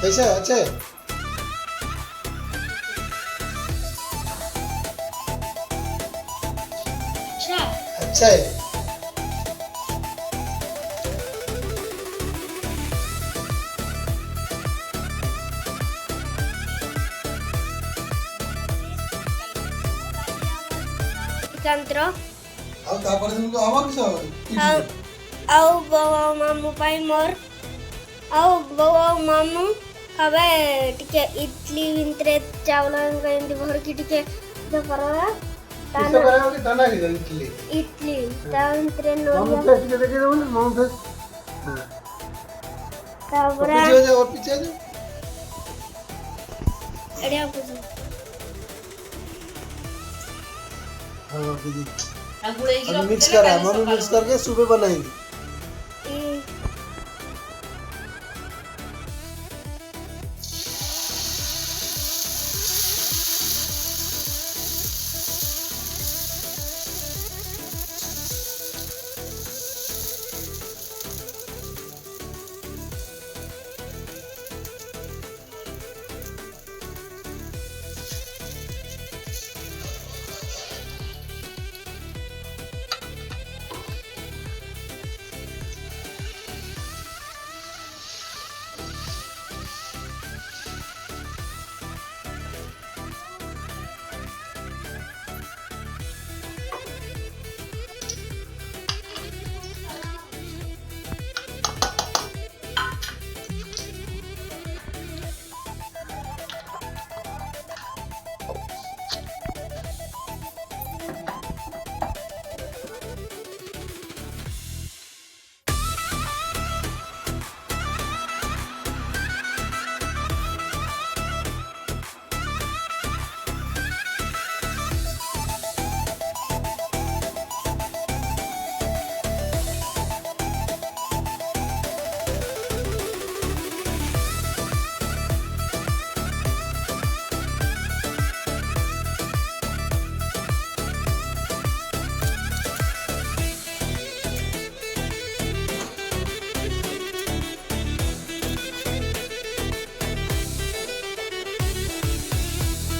कैसा है? अच्छा है? अच्छा है। तंत्र ଆଉ ତାପରେ ଦିନକୁ ଆମର କିସ ଆଉ ବୋଉ ଆଉ ମାମୁଁ ପାଇଁ ମୋର ଆଉ ବୋଉ ଆଉ ମାମୁଁ ଖାବେ ଟିକେ ଇଡଲି ଭିତରେ ଚାଉଳ ଏମିତି ଭରିକି ଟିକେ କରବା କିସ କରାବ କି ଦାନା କି ଇଡଲି ଇଡଲି ତା ଭିତରେ ମାମୁ ନଡ଼ିଆ ଫେସ୍ ଟିକେ ଦେଖେଇ ଦବୁ ନା ମାମୁ ଫେସ୍ हां ତାପରେ पीछे जा ଏଡିଆ ପୁଛୁ हां दीदी गुड़े की मिक्स करा मम्मी मिक्स करके सुबह बनाएंगी।